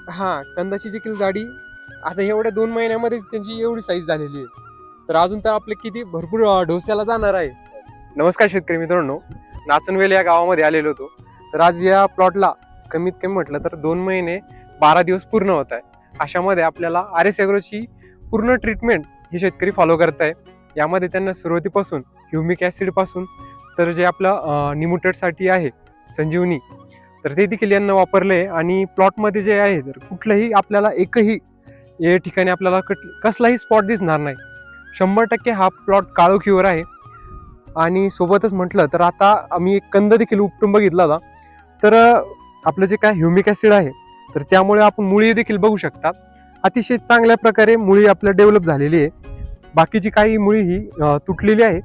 हा, कंदाची देखील जाडी आता एवढ्या 2 महिन्यामध्येच त्यांची एवढी साईज झालेली आहे. तर अजून तर आपले किती भरपूर डोस्याला जाणार आहे. नमस्कार शेतकरी मित्रांनो, नाचनवेल या गावामध्ये आलेलो होतो. तर आज या प्लॉटला कमीत कमी म्हटलं तर 2 महिने 12 दिवस पूर्ण होत आहे. अशामध्ये आपल्याला RS ॲग्रोची पूर्ण ट्रीटमेंट हे शेतकरी फॉलो करताय. यामध्ये त्यांना सुरुवातीपासून ह्युमिक ॲसिड पासून तर जे आपलं निमोटेडसाठी आहे संजीवनी, तर ते देखील यांना वापरले. आणि प्लॉटमध्ये जे आहे तर कुठलंही आपल्याला एकही या ठिकाणी आपल्याला कसलाही स्पॉट दिसणार नाही. 100% हा प्लॉट काळोखीवर आहे. आणि सोबतच म्हटलं तर आता आम्ही एक कंद देखील उपटून बघितला होता. तर आपलं जे काय ह्युमिक ॲसिड आहे तर त्यामुळे आपण मुळी देखील बघू शकतात. अतिशय चांगल्या प्रकारे मुळी आपल्या डेव्हलप झालेली आहे. बाकीची काही मुळी ही तुटलेली आहे,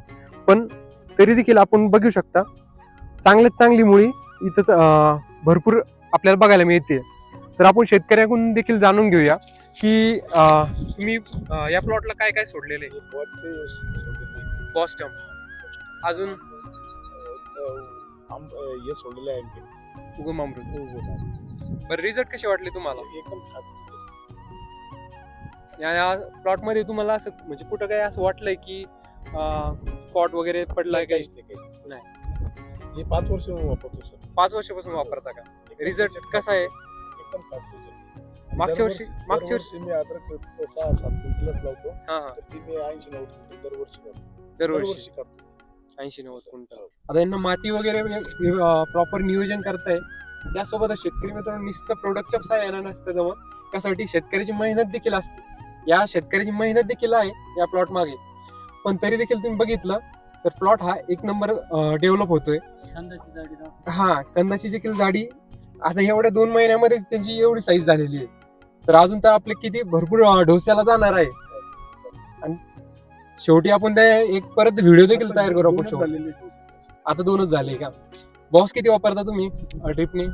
पण तरी देखील आपण बघू शकता चांगल्यात चांगली मुळी इथं भरपूर आपल्याला बघायला मिळते. तर आपण शेतकऱ्याकडून देखील जाणून घेऊया की तुम्ही या प्लॉटला काय काय सोडलेले आहे. बॉस्टम अजून हे सोडलेलं आहे उगम अमृत. बरं, रिझल्ट कसे वाटले तुम्हाला एकदम खास. या प्लॉट मध्ये? तुम्हाला असं म्हणजे कुठं काय असं वाटलंय की स्पॉट वगैरे पडलाय काही? नाही. हे 5 वर्ष वापरतो सर. 5 वर्षापासून वापरता का? रिझल्ट कसा आहे? एकदम खास रिझल्ट. मागच्या वर्षी मी अद्रक 6-7 क्विंटल लावतो. हा, तर ती मी 80-90 क्विंटल दरवर्षी करतो. दरवर्षी करतो. 80-90 क्विंटल. आता यांना माती वगैरे प्रॉपर नियोजन करताय. त्यासोबतच शेतकरी मित्रांनो नुसतं प्रोडक्टच्या साहाय्याने नसतं जमत, त्यासाठी शेतकऱ्याची मेहनत देखील असते. या शेतकऱ्याची मेहनत देखील आहे या प्लॉट मागे. पण तरी देखील तुम्ही बघितलं तर प्लॉट हा एक नंबर डेव्हलप होतोय. हा, कंदाची देखील जाडी आता एवढ्या 2 महिन्यामध्येच त्यांची एवढी साईज झालेली आहे. तर अजून तर आपले किती भरपूर डोस्याला जाणार आहे. आणि शेवटी आपण ते एक परत व्हिडिओ देखील तयार करू आपण शेवटी. आता 2च झाले का? बॉस किती वापरता तुम्ही ड्रिपने?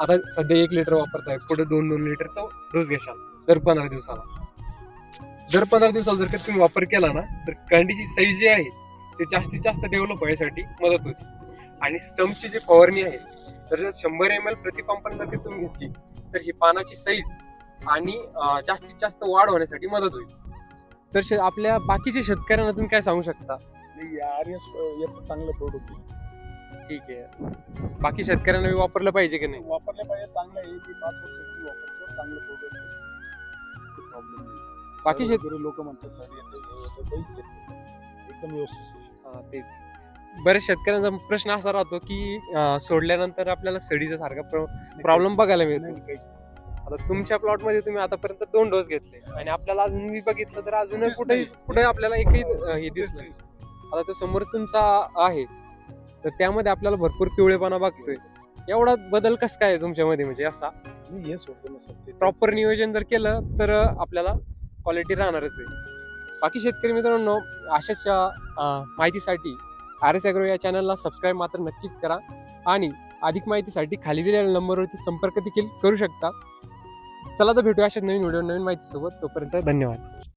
आता सध्या 1 लिटर वापरताय, पुढे 2-2 लिटरचा डोस घेशाल दर 15 दिवसाला. दर 15 दिवसाला जर का तुम्ही वापर केला ना तर कांडीची साईज जी आहे ते जास्तीत जास्त डेव्हलप होण्यासाठी मदत होते. आणि स्टम्पची जी फवारणी आहे तर 100 ml प्रति पंपाने जर तुम्ही घेतली तर ही पानाची साईज आणि जास्तीत जास्त वाढ होण्यासाठी मदत होईल. तर आपल्या बाकीच्या शेतकऱ्यांना तुम्ही काय सांगू शकता? याचं चांगलं प्रोडक्ट आहे. ठीक आहे, बाकी शेतकऱ्यांना वापरलं पाहिजे की नाही? वापरले पाहिजे. चांगलं आहे. 5 वर्षांनी वापरतो. चांगलं प्रोडक्ट आहे. प्रॉब्लेम नाही. बाकी शेतकरी लोक म्हणतात सर एकदम व्यवस्थित. तेच बरेच शेतकऱ्यांचा प्रश्न असा राहतो की सोडल्यानंतर आपल्याला सडीचा सारखा प्रॉब्लेम बघायला मिळतो. आता तुमच्या प्लॉट मध्ये तुम्ही आतापर्यंत 2 डोस घेतले आणि आपल्याला अजून मी बघितलं तर अजून कुठे आपल्याला एकही हे दिसलं. आता तो समोर तुमचा आहे तर त्यामध्ये आपल्याला भरपूर पिवळेपणा बघतोय. एवढा बदल कसं काय तुमच्यामध्ये? म्हणजे असा प्रॉपर नियोजन जर केलं तर आपल्याला क्वालिटी राहणारच आहे. बाकी शेतकरी मित्रांनो अशाच माहितीसाठी RS ॲग्रो या चॅनलला सबस्क्राईब मात्र नक्कीच करा. आणि अधिक माहितीसाठी खाली दिलेल्या नंबरवरती संपर्क देखील करू शकता. चला तर भेटूया अशाच नवीन व्हिडिओ नवीन माहितीसोबत. तोपर्यंत धन्यवाद.